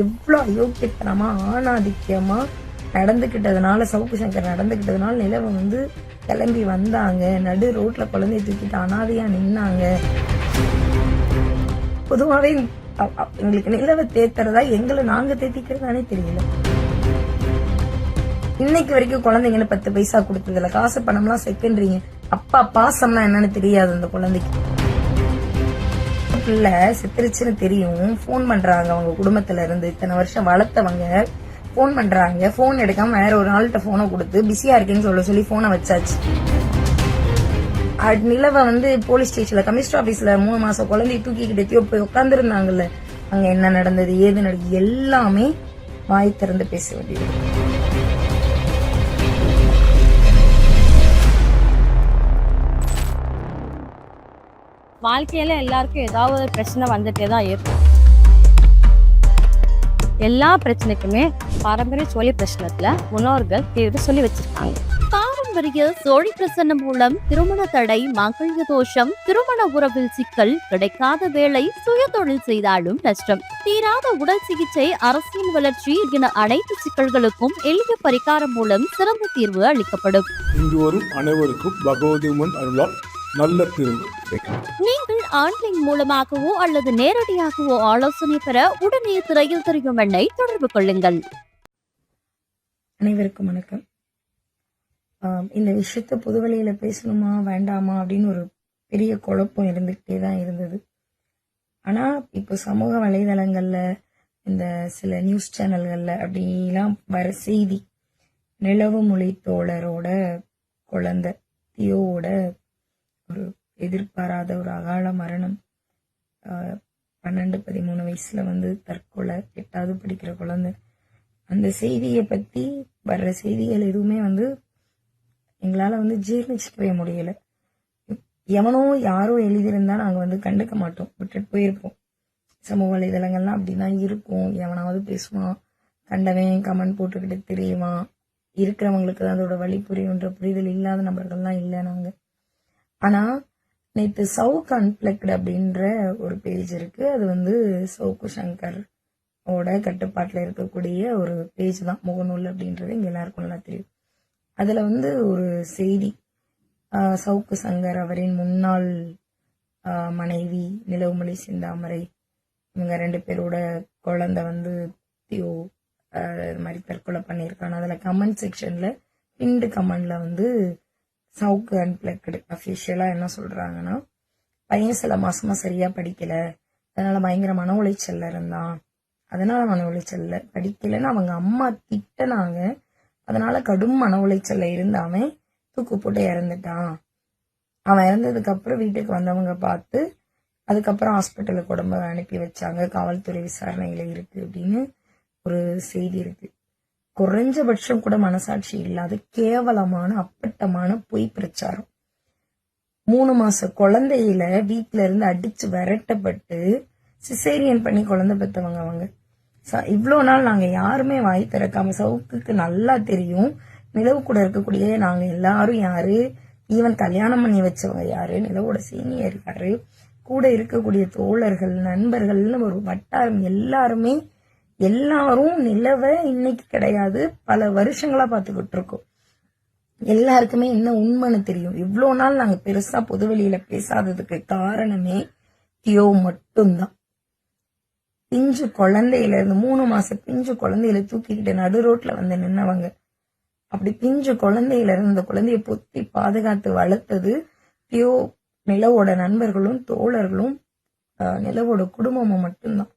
எவ்வளவு அயோக்கியத்தனமா ஆணாதிக்கியமா நடந்துகிட்டதுனால, சவுக்கு சங்கர் நடந்துகிட்டதுனால நிலவை வந்து கிளம்பி வந்தாங்க, நடு ரோட்ல குழந்தைய தூக்கிட்டு அனாதையா நின்னாங்க. பொதுவாவே எங்களுக்கு நிலவை தேத்துறதா எங்களை நாங்க தேத்திக்கிறதானே தெரியல. இன்னைக்கு வரைக்கும் குழந்தைங்கன்னு 10 பைசா கொடுத்ததுல காசு பணம்லாம் செகண்டரிங்க. அப்பா பாசம்னா என்னன்னு தெரியாது அந்த குழந்தைக்கு. பிள்ளை செத்துருச்சுன்னு தெரியும், போன் பண்றாங்க அவங்க குடும்பத்துல இருந்து, இத்தனை வருஷம் வளர்த்தவங்க போன் பண்றாங்க. போன் எடுக்காம வேற ஒரு ஆள்கிட்ட போனை கொடுத்து பிஸியா இருக்கேன்னு சொல்லி போனை வச்சாச்சு. நிலவை வந்து போலீஸ் ஸ்டேஷன்ல கமிஷனர் ஆபீஸ்ல 3 மாசம் குழந்தைய தூக்கிக்கிட்டு போய் உட்கார்ந்து இருந்தாங்கல்ல, அங்க என்ன நடந்தது ஏது நடந்தது எல்லாமே வாய் திறந்து பேச வேண்டியது. வாழ்க்கையில எல்லாருக்கும் ஏதாவது ஒரு பிரச்சனை வந்துட்டே தான் இருக்கும். எல்லா பிரச்சனைக்குமே பாரம்பரிய சோழி பிரச்சனத்துல முன்னோர்கள் தீர்வு சொல்லி வச்சிருக்காங்க. பாரம்பரிய சோழி பிரசன்னம் மூலம் திருமண தடை, மங்கள தோஷம், திருமண உறவில் சிக்கல், கிடைக்காத வேலை, சுய தொழில் செய்தாலும் நஷ்டம், தீராத உடல் சிகிச்சை, அரசியல் வளர்ச்சி என அனைத்து சிக்கல்களுக்கும் எளிய பரிகாரம் மூலம் சிறந்த தீர்வு அளிக்கப்படும். இங்கு வரும் அனைவருக்கும் பகவதி அம்மன் அருளால் நல்ல தீர்வு. நீங்கள் ஆன்லைன் மூலமாகவோ அல்லது நேரடியாகவோ ஆலோசனை பெற உடனே திரையில் தெரியும் எண்ணை தொடர்பு கொள்ளுங்கள். அனைவருக்கும் வணக்கம். இந்த விஷயத்த பொதுவெளியில பேசணுமா வேண்டாமா அப்படின்னு ஒரு பெரிய குழப்பம் இருந்துகிட்டே தான் இருந்தது. ஆனா இப்போ சமூக வலைதளங்கள்ல, இந்த சில நியூஸ் சேனல்கள்ல அப்படிலாம் வர செய்தி, நிலவு மொழி தோழரோட குழந்தை தியோவோட ஒரு எதிர்பாராத ஒரு அகால மரணம், 12-13 வயசுல வந்து தற்கொலை, 8வது படிக்கிற குழந்தை. அந்த செய்தியை பத்தி வர்ற செய்திகள் எதுவுமே வந்து எங்களால வந்து ஜீர்ணிச்சுக்கவே முடியல. எவனோ யாரோ எழுதியிருந்தா நாங்க வந்து கண்டுக்க மாட்டோம், விட்டுட்டு போயிருப்போம். சமூக வலைதளங்கள்லாம் அப்படிதான் இருக்கும். எவனாவது பேசுவான், கண்டவன் கமெண்ட் போட்டுக்கிட்டு தெரியுவான். இருக்கிறவங்களுக்கு தான் அதோட வழி புரியுன்ற புரிதல் இல்லாத நபர்கள்லாம் இல்லை நாங்க. ஆனா நேற்று சவுக் அன்பிளக்டு அப்படின்ற ஒரு பேஜ் இருக்கு. அது வந்து சவுக்கு சங்கர் கட்டுப்பாட்டுல இருக்கக்கூடிய ஒரு பேஜ் தான், முகநூல் அப்படின்றது இங்க எல்லாருக்கும் நல்லா தெரியும். அதுல வந்து ஒரு செய்தி, சவுக்கு சங்கர் அவரின் முன்னாள் மனைவி நிலவுமொழி சிந்தாமரை, இவங்க 2 பேரோட குழந்தை வந்து தியோ இது மாதிரி தற்கொலை பண்ணியிருக்காங்க. அதுல கமெண்ட் செக்ஷன்ல பின்டு கமெண்ட்ல வந்து சவுக்கு அன்பிளக்டு அஃபிஷியலா என்ன சொல்றாங்கன்னா, பையன் சில மாசமா சரியா படிக்கல, அதனால பயங்கர மன உளைச்சல்ல இருந்தான், அதனால மன உளைச்சல்ல படிக்கலன்னு அவங்க அம்மா திட்டினாங்க. அதனால கடும் மன உளைச்சல்ல இருந்தாம தூக்கு போட்டு இறந்துட்டான். அவன் இறந்ததுக்கு அப்புறம் வீட்டுக்கு வந்தவங்க பார்த்து அதுக்கப்புறம் ஹாஸ்பிட்டலுக்கு உடம்ப அனுப்பி வச்சாங்க, காவல்துறை விசாரணையில இருக்கு அப்படின்னு ஒரு செய்தி இருக்கு. குறைஞ்சபட்சம் கூட மனசாட்சி இல்லாத கேவலமான அப்பட்டமான பொய் பிரச்சாரம். 3 மாச குழந்தையில வீட்டுல இருந்து அடிச்சு விரட்டப்பட்டு சிசேரியன் பண்ணி குழந்தை பெற்றவங்க அவங்க. இவ்வளவு நாள் நாங்க யாருமே வாய் திறக்காம, சவுக்குக்கு நல்லா தெரியும் நிலவு கூட இருக்கக்கூடிய நாங்க எல்லாரும் யாரு, ஈவன் கல்யாணம் பண்ணி வச்சவங்க யாரு, நிலவோட சீனியர் யாரு, கூட இருக்கக்கூடிய தோழர்கள் நண்பர்கள்னு ஒரு வட்டாரம் எல்லாரும் நிலவை இன்னைக்கு கிடையாது, பல வருஷங்களா பார்த்துக்கிட்டு இருக்கோம். எல்லாருக்குமே என்ன உண்மைன்னு தெரியும். இவ்வளவு நாள் நாங்க பெருசா பொதுவெளியில பேசாததுக்கு காரணமே தியோ மட்டும்தான். பிஞ்சு குழந்தையில இருந்து 3 மாசம் பிஞ்சு குழந்தையில தூக்கிக்கிட்டு நடு ரோட்ல வந்து நின்னவங்க. அப்படி பிஞ்சு குழந்தையில இருந்து அந்த குழந்தைய பொத்தி பாதுகாத்து வளர்த்தது தியோ, நிலவோட நண்பர்களும் தோழர்களும் நிலவோட குடும்பமும் மட்டும்தான்.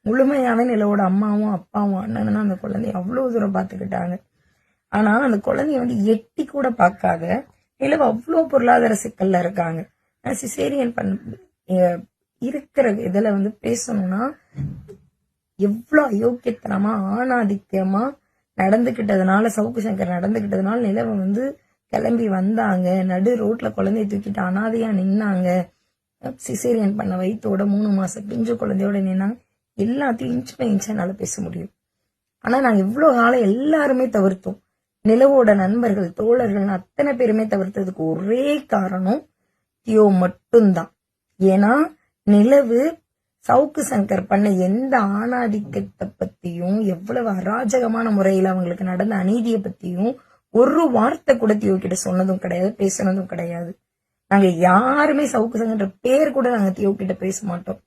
முழுமையாவே நிலவோட அம்மாவும் அப்பாவும் அண்ணனும் அந்த குழந்தைய அவ்வளவு தூரம் பாத்துக்கிட்டாங்க. ஆனா அந்த குழந்தைய வந்து எட்டி கூட பார்க்காத நிலவு அவ்வளவு பொருளாதார சிக்கல்ல இருக்காங்க. சிசேரியன் இருக்கிற இதுல வந்து பேசணும்னா எவ்வளவு அயோக்கியத்தனமா ஆணாதிக்கியமா நடந்துகிட்டதுனால, சவுக்கு சங்கர் நடந்துகிட்டதுனால நிலவை வந்து கிளம்பி வந்தாங்க, நடு ரோட்ல குழந்தைய தூக்கிட்டு அனாதையா நின்னாங்க, சிசேரியன் பண்ண வயிற்றோட 3 மாசம் பிஞ்சு குழந்தையோட நின்னாங்க. எல்லாத்தையும் இன்ச் பை இன்ச் என்னால பேச முடியும். ஆனா நாங்க இவ்வளவு காலம் எல்லாருமே தவிர்த்தோம். நிலவோட நண்பர்கள் தோழர்கள் அத்தனை பேருமே தவிர்த்ததுக்கு ஒரே காரணம் தியோ மட்டும்தான். ஏன்னா நிலவு சவுக்கு சங்கர் பண்ண எந்த ஆணாதிக்கத்தை பத்தியும், எவ்வளவு அராஜகமான முறையில அவங்களுக்கு நடந்த அநீதியை பத்தியும் ஒரு வார்த்தை கூட தியோ கிட்ட சொன்னதும் கிடையாது, பேசினதும் கிடையாது. நாங்க யாருமே சவுக்கு சங்கர் பேர் கூட நாங்க தியோ கிட்ட பேச மாட்டோம்.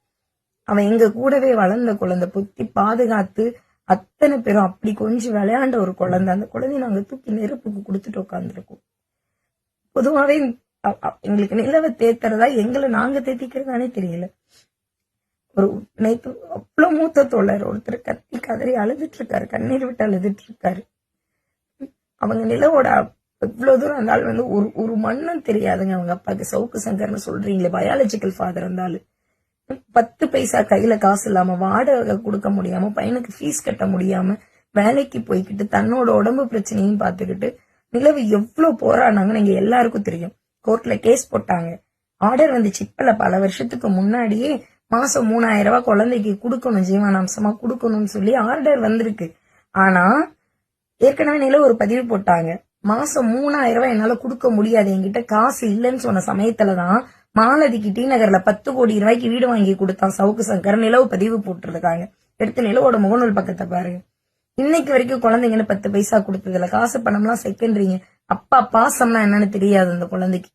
அவன் எங்க கூடவே வளர்ந்த குழந்தை, புத்தி பாதுகாத்து அத்தனை பேரும் அப்படி கொஞ்சம் விளையாண்ட ஒரு குழந்தை. அந்த குழந்தைய நாங்க தூக்கி நெருப்புக்கு கொடுத்துட்டு உட்காந்துருக்கோம். பொதுவாவே எங்களுக்கு நிலவை தேத்துறதா எங்களை நாங்க தேத்திக்கிறதானே தெரியல. ஒரு நேத்து அவ்வளவு மூத்த தோழர் ஒருத்தர் கத்தி கதறி அழுதுட்டு இருக்காரு, கண்ணீர் விட்டு அழுதுட்டு இருக்காரு. அவங்க நிலவோட எவ்வளவு தூரம் இருந்தாலும் வந்து ஒரு மண்ணும் தெரியாதுங்க அவங்க அப்பாக்கு. சவுக்கு சங்கர்னு சொல்றீங்களே, பயாலஜிக்கல் ஃபாதர் இருந்தாலும் 10 பைசா கையில காசு இல்லாம, வாடகை கொடுக்க முடியாம, பையனுக்கு ஃபீஸ் கட்ட முடியாம, வேலைக்கு போய்கிட்டு தன்னோட உடம்பு பிரச்சனையும் பார்த்துக்கிட்டு நிலவு எவ்வளவு போராடினாங்கன்னு நீங்க எல்லாருக்கும் தெரியும். கோர்ட்ல கேஸ் போட்டாங்க, ஆர்டர் வந்துச்சு. இப்பல பல வருஷத்துக்கு முன்னாடியே மாசம் 3000 ரூபாய் குழந்தைக்கு கொடுக்கணும், ஜீவனாம்சமா கொடுக்கணும்னு சொல்லி ஆர்டர் வந்திருக்கு. ஆனா ஏற்கனவே நிலவு ஒரு பதிவு போட்டாங்க, மாசம் 3000 ரூபாய் என்னால கொடுக்க முடியாது, என்கிட்ட காசு இல்லைன்னு சொன்ன சமயத்துலதான் மாலதிக்கு டி நகர்ல 10 கோடி ரூபாய்க்கு வீடு வாங்கி கொடுத்தான் சவுக்கு சங்கர். நிலவு பதிவு போட்டுருக்காங்க, எடுத்து நிலவோட முகநூல் பக்கத்தை பாருங்க. இன்னைக்கு வரைக்கும் குழந்தைங்கன்னு 10 பைசா கொடுத்ததுல, காசு பணம்லாம் செகண்டரிங்க. அப்பா பாசம்னா என்னன்னு தெரியாது அந்த குழந்தைக்கு.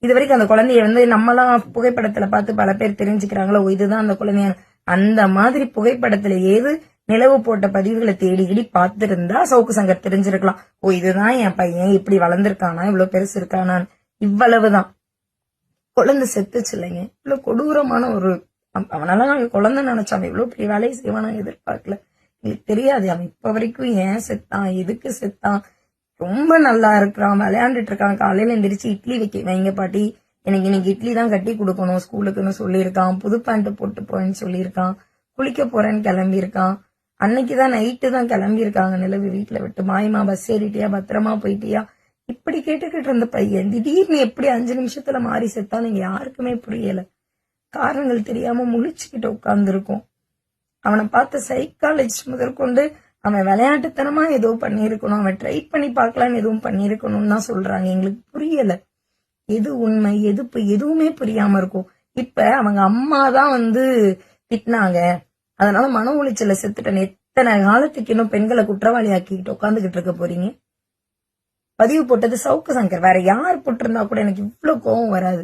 இது வரைக்கும் அந்த குழந்தைய வந்து நம்மலாம் புகைப்படத்துல பார்த்து பல பேர் தெரிஞ்சுக்கிறாங்களோ, இதுதான் அந்த குழந்தைய. அந்த மாதிரி புகைப்படத்துல ஏது நிலவு போட்ட பதிவுகளை தேடி பார்த்திருந்தா சவுக்கு சங்கர் தெரிஞ்சிருக்கலாம், ஓ இதுதான் என் பையன், இப்படி வளர்ந்திருக்கானா, இவ்வளவு பெருசு இருக்கானான்னு. இவ்வளவுதான். குழந்தை செத்துச்சு இல்லைங்க, இவ்வளவு கொடூரமான ஒரு அவனால நாங்க குழந்தை நினைச்சான், இவ்வளவு பெரிய வேலையை செய்வானா எதிர்பார்க்கல. எங்களுக்கு தெரியாது அவன் இப்ப வரைக்கும் ஏன் செத்தான், எதுக்கு செத்தான். ரொம்ப நல்லா இருக்கிறான், விளையாண்டுட்டு இருக்கான். காலையில எந்திரிச்சு இட்லி வைங்க பாட்டி, எனக்கு இன்னைக்கு இட்லி தான் கட்டி கொடுக்கணும் ஸ்கூலுக்குன்னு சொல்லியிருக்கான். புது பேண்ட் போட்டு போறேன்னு சொல்லியிருக்கான். குளிக்க போறேன்னு கிளம்பி இருக்கான். அன்னைக்குதான் நைட்டு தான் கிளம்பி இருக்காங்க நிலவு வீட்டுல விட்டு. மாயமா பஸ் ஏறிட்டியா, பத்திரமா போயிட்டியா, இப்படி கேட்டுக்கிட்டு இருந்த பையன் திடீர்னு எப்படி 5 நிமிஷத்துல மாறி செத்தான் நீங்க யாருக்குமே புரியல. காரணங்கள் தெரியாம முழிச்சுக்கிட்டு உட்கார்ந்து இருக்கும். அவனை பார்த்த சைக்காலஜிஸ்ட் முதற்கொண்டு அவன் விளையாட்டுத்தனமா ஏதோ பண்ணிருக்கணும், அவன் ட்ரை பண்ணி பார்க்கலான்னு எதுவும் பண்ணிருக்கணும்னு தான் சொல்றாங்க. எங்களுக்கு புரியல எது உண்மை எது எதுவுமே புரியாம இருக்கும். இப்ப அவங்க அம்மா தான் வந்து திட்டினாங்க, அதனால மன உளைச்சல செத்துட்டேன். எத்தனை காலத்துக்கு இன்னும் பெண்களை குற்றவாளி ஆக்கிக்கிட்டு உட்காந்துக்கிட்டு இருக்க போறீங்க? பதிவு போட்டது சவுக்கு சங்கர், வேற யார் போட்டிருந்தா கூட எனக்கு இவ்வளவு கோவம் வராது.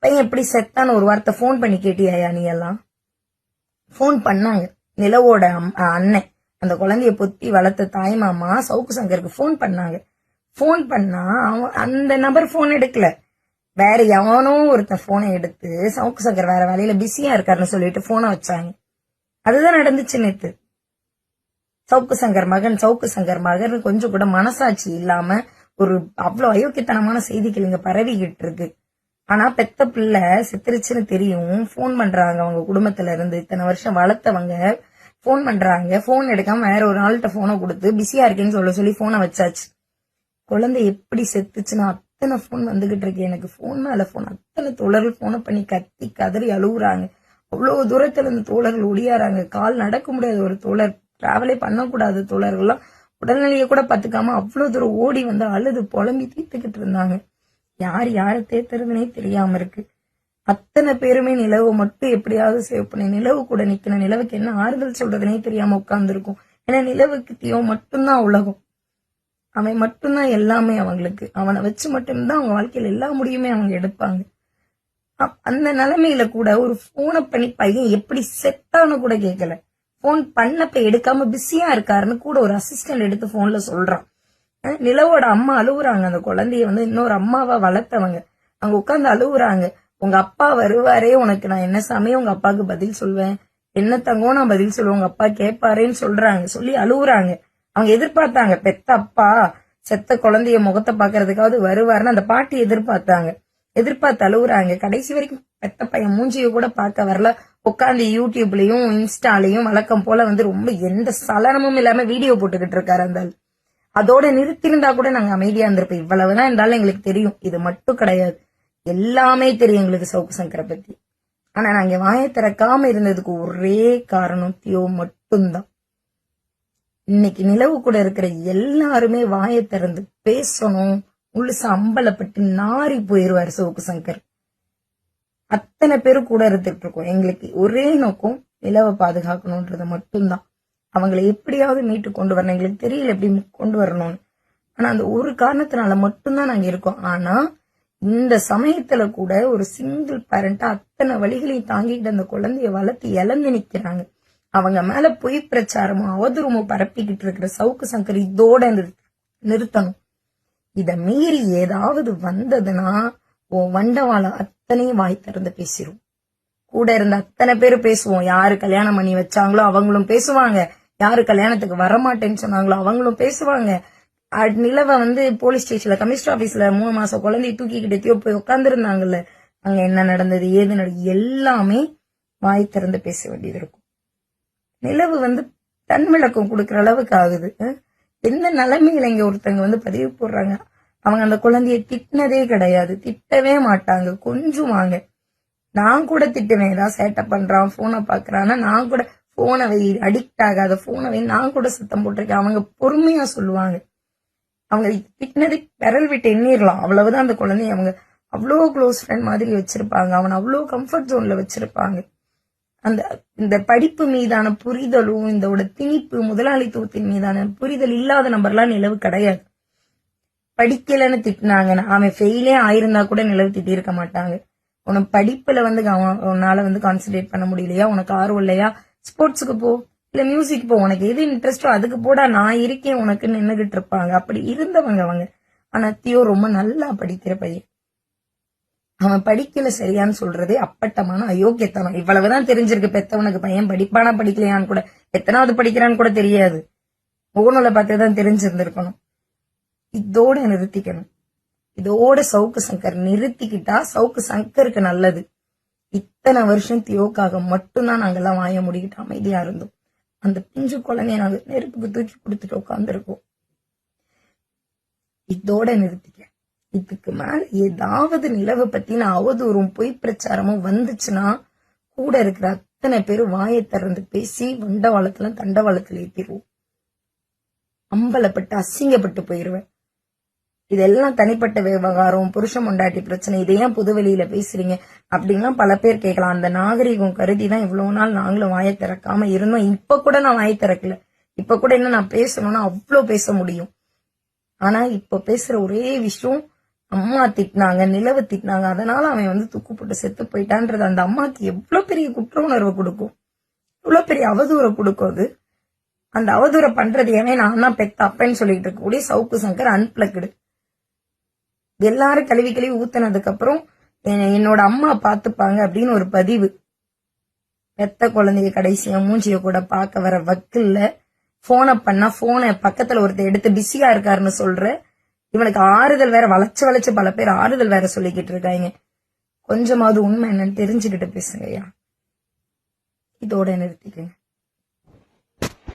பையன் எப்படி செத்தான்னு ஒரு வார்த்தை போன் பண்ணி கேட்டியா? நீ எல்லாம் போன் பண்ணாங்க. நிலவோட அண்ணன், அந்த குழந்தைய பொத்தி வளர்த்த தாய் மாமா சவுக்கு சங்கருக்கு போன் பண்ணாங்க. போன் பண்ணா அந்த நபர் போன் எடுக்கல, வேற எவனோ ஒருத்தன் போனை எடுத்து சவுக்கு சங்கர் வேற வேலையில பிஸியா இருக்காருன்னு சொல்லிட்டு போனை வச்சாங்க. அதுதான் நடந்துச்சு நேத்து. சவுக்கு சங்கர் மகன் கொஞ்சம் கூட மனசாட்சி இல்லாம ஒரு அவ்வளவு அயோக்கியத்தனமான செய்திகள் இங்க பரவிக்கிட்டு இருக்கு. ஆனா பெத்த பிள்ளை செத்துருச்சுன்னு தெரியும், போன் பண்றாங்க அவங்க குடும்பத்துல இருந்து இத்தனை வருஷம் வளர்த்தவங்க போன் பண்றாங்க. போன் எடுக்காம வேற ஒரு ஆள்கிட்ட போனை கொடுத்து பிஸியா இருக்கேன்னு சொல்லி போனை வச்சாச்சு. குழந்தை எப்படி செத்துச்சுன்னா அத்தனை போன் வந்துகிட்டு இருக்கு எனக்கு, போன் மேல போன். அத்தனை தோழர்கள் போனை பண்ணி கத்தி கதறி அழுகுறாங்க. அவ்வளவு தூரத்துல இருந்து தோழர்கள் ஒடியாறாங்க. கால் நடக்க முடியாத ஒரு தோழர், டிராவலே பண்ணக்கூடாத தோழர்கள்லாம் உடல்நிலையை கூட பாத்துக்காம அவ்வளவு தூரம் ஓடி வந்து அழுது புலம்பி தீர்த்துக்கிட்டு இருந்தாங்க. யாரை தேத்துறதுனே தெரியாம இருக்கு. அத்தனை பேருமே நிலவு மட்டும் எப்படியாவது சேவ் பண்ணி நிலவு கூட நிக்கணும், நிலவுக்கு என்ன ஆறுதல் சொல்றதுனே தெரியாம உட்கார்ந்து இருக்கும். ஏன்னா நிலவுக்கு தியோ மட்டும்தான் உலகம், அவன் மட்டும்தான் எல்லாமே அவங்களுக்கு. அவனை வச்சு மட்டும்தான் அவங்க வாழ்க்கையில எல்லா முடியுமே அவங்க எடுப்பாங்க. அந்த நிலைமையில கூட ஒரு போனை பண்ணி பையன் எப்படி செத்தான்னு கூட கேட்கல. போன் பண்ணப்ப எடுக்காம பிஸியா இருக்காருன்னு கூட ஒரு அசிஸ்டன்ட் எடுத்து போன்ல சொல்றான். நிலவோட அம்மா அழுவுறாங்க. அந்த குழந்தைய வந்து இன்னொரு அம்மாவா வளர்த்தவங்க அங்க உட்கார்ந்து அழுவுறாங்க. உங்க அப்பா வருவாரே, உனக்கு நான் என்ன சமயம் உங்க அப்பாவுக்கு பதில் சொல்வேன், என்ன தங்கம் நான் பதில் சொல்லுவேன், உங்க அப்பா கேட்பாரேன்னு சொல்றாங்க. சொல்லி அழுவுறாங்க. அவங்க எதிர்பார்த்தாங்க, பெத்த அப்பா செத்த குழந்தைய முகத்தை பாக்குறதுக்காவது வருவாருன்னு அந்த பாட்டி எதிர்பார்த்து அழுவுறாங்க. கடைசி வரைக்கும் பெத்த பையன் மூஞ்சிய கூட பார்க்க வரல. உட்காந்து யூடியூப்லயும் இன்ஸ்டாலையும் வழக்கம் போல வந்து ரொம்ப எந்த சலனமும் இல்லாம வீடியோ போட்டுக்கிட்டு இருக்காரு அந்த. அதோட நிறுத்திருந்தா கூட நாங்க அமைதியா இருந்திருப்போம். இவ்வளவுதான் இருந்தாலும் எங்களுக்கு தெரியும், இது மட்டும் கிடையாது, எல்லாமே தெரியும் எங்களுக்கு சவுக்கு சங்கரை பத்தி. ஆனா நாங்க வாயை திறக்காம இருந்ததுக்கு ஒரே காரணம் தியோ மட்டும்தான். இன்னைக்கு நிலவு கூட இருக்கிற எல்லாருமே வாயை திறந்து பேசணும், முழுசா அம்பலப்பட்டு நாரி போயிருவாரு சவுக்கு சங்கர். அத்தனை பேரும் கூட இருந்துட்டு இருக்கோம். எங்களுக்கு ஒரே நோக்கம் நிலவை பாதுகாக்கணும்ன்றது மட்டும்தான். அவங்களை எப்படியாவது மீட்டு கொண்டு வரணும். எங்களுக்கு தெரியல எப்படி கொண்டு வரணும்னு. ஆனா அந்த ஒரு காரணத்தினால மட்டும்தான் நாங்க இருக்கோம். ஆனா இந்த சமயத்துல கூட ஒரு சிங்கிள் பேரண்டா அத்தனை வழிகளையும் தாங்கிட்டு அந்த குழந்தைய வளர்த்து இழந்து நிக்கிறாங்க. அவங்க மேல பொய் பிரச்சாரமும் அவதூறமும் பரப்பிக்கிட்டு இருக்கிற சவுக்கு சங்கர் இதோட நிறுத்தணும். இத மீறி ஏதாவது வந்ததுன்னா வண்டவாளம் அத்தனையும் வாய் திறந்து பேசிரும். கூட இருந்த அத்தனை பேரு பேசுவோம். யாரு கல்யாணம் பண்ணி வச்சாங்களோ அவங்களும் பேசுவாங்க, யாரு கல்யாணத்துக்கு வரமாட்டேன்னு சொன்னாங்களோ அவங்களும் பேசுவாங்க. நிலவை போலீஸ் ஸ்டேஷன்ல கமிஷனர் ஆபீஸ்ல 3 மாசம் குழந்தைய தூக்கிக்கிட்டே போய் உட்கார்ந்து இருந்தாங்கல்ல, அங்க என்ன நடந்தது ஏது நடந்தது எல்லாமே வாய் திறந்து பேச வேண்டியது இருக்கும். நிலவு தன் விளக்கம் கொடுக்கற அளவுக்கு ஆகுது. எந்த நிலைமையில இங்க ஒருத்தங்க பதிவு போடுறாங்க. அவங்க அந்த குழந்தைய திட்டினதே கிடையாது, திட்டவே மாட்டாங்க, கொஞ்சுவாங்க. நான் கூட திட்டுவேன், ஏதாவது சேட்டை பண்றான் போனை பாக்குறான்னா நான் கூட போனை அடிக்ட் ஆகாத போனை நான் கூட சத்தம் போட்டிருக்கேன். அவங்க பொறுமையா சொல்லுவாங்க. அவங்க திட்டினதை விரல் விட்டு எண்ணிரலாம், அவ்வளவுதான். அந்த குழந்தைய அவங்க அவ்வளோ க்ளோஸ் ஃப்ரெண்ட் மாதிரி வச்சிருப்பாங்க. அவனை அவ்வளோ கம்ஃபர்ட் ஜோன்ல வச்சிருப்பாங்க. இந்த படிப்பு மீதான புரிதலும் இதோட திணிப்பு முதலாளித்துவத்தின் மீதான புரிதல் இல்லாத நபர்லாம் நிலவு கிடையாது. படிக்கலன்னு திட்டினாங்கன்னா அவன் ஃபெயிலே ஆயிருந்தா கூட நிலவு திட்டி இருக்க மாட்டாங்க. உனக்கு படிப்புல உன்னால கான்சென்ட்ரேட் பண்ண முடியலையா, உனக்கு ஆர்வம் இல்லையா, ஸ்போர்ட்ஸுக்கு போ, இல்ல மியூசிக் போ, உனக்கு எது இன்ட்ரெஸ்டோ அதுக்கு போடா, நான் இருக்கேன் உனக்கு நின்னுகிட்டு இருப்பாங்க. அப்படி இருந்தவங்க அவங்க. ஆனா தியோ ரொம்ப நல்லா படிக்கிற பையன். அவன் படிக்கல சரியான்னு சொல்றதே அப்பட்டமான அயோக்கியத்தனம். இவ்வளவுதான் தெரிஞ்சிருக்கு பெத்தவனுக்கு பையன் படிப்பானா படிக்கலையான்னு கூட, எத்தனாவது படிக்கிறான்னு கூட தெரியாது. முகநூலை பார்த்துதான் தெரிஞ்சிருந்திருக்கணும். இதோட நிறுத்திக்கணும். இதோட சவுக்கு சங்கர் நிறுத்திக்கிட்டா சவுக்கு சங்கருக்கு நல்லது. இத்தனை வருஷம் தியோக்காக மட்டும்தான் நாங்கெல்லாம் வாய முடிக்கிட்டு அமைதியா இருந்தோம். அந்த பிஞ்சு குழந்தைய நாங்க நெருப்புக்கு தூக்கி கொடுத்துட்டு உட்காந்துருக்கோம். இதோட நிறுத்திக்க. இதுக்கு மேல ஏதாவது நிலவை பத்தின அவதூறும் பொய் பிரச்சாரமும் வந்துச்சுன்னா கூட இருக்கிற அத்தனை பேரும் வாயை திறந்து பேசி வண்டவாளத்துல தண்டவாளத்துல ஏத்திடுவோம். அம்பலப்பட்டு அசிங்கப்பட்டு போயிருவேன். இதெல்லாம் தனிப்பட்ட விவகாரம், புருஷன் பொண்டாட்டி பிரச்சனை, இதையும் பொதுவெளியில பேசுறீங்க அப்படின்லாம் பல பேர் கேட்கலாம். அந்த நாகரிகம் கருதிதான் இவ்வளவு நாள் நாங்களும் வாயை திறக்காம இருந்தோம். இப்ப கூட நான் வாயை திறக்கல. இப்ப கூட என்ன நான் பேசணும்னா அவ்வளவு பேச முடியும். ஆனா இப்ப பேசுற ஒரே விஷயம், அம்மா திட்டினாங்க, நிலவு திட்டினாங்க, அதனால அவன் தூக்கு போட்டு செத்து போயிட்டான்றது அந்த அம்மாக்கு எவ்வளவு பெரிய குற்ற உணர்வு கொடுக்கும், இவ்வளவு பெரிய அவதூறை கொடுக்கும். அது அந்த அவதூறை பண்றது ஏன் நான் தான் பெத்த அப்பன்னு சொல்லிட்டு இருக்கக்கூடிய சவுக்கு சங்கர் அன்பிளக்டு. எல்லாரும் கழுவி கழுவி ஊத்தினதுக்கு அப்புறம் என்னோட அம்மா பாத்துப்பாங்க அப்படின்னு ஒரு பதிவு. பெத்த குழந்தைய கடைசியா மூஞ்சிய கூட பார்க்க வர வக்கில்ல போனை பண்ணா போனை பக்கத்துல ஒருத்தர் எடுத்து பிஸியா இருக்காருன்னு சொல்ற. இவனுக்கு ஆறுதல் வேற வளைச்சு பல பேர் ஆறுதல் வேற சொல்லிக்கிட்டு இருக்காங்க. கொஞ்சமாவது உண்மை என்னன்னு தெரிஞ்சுக்கிட்டு பேசுங்கய்யா. இதோட நிறுத்திக்கங்க.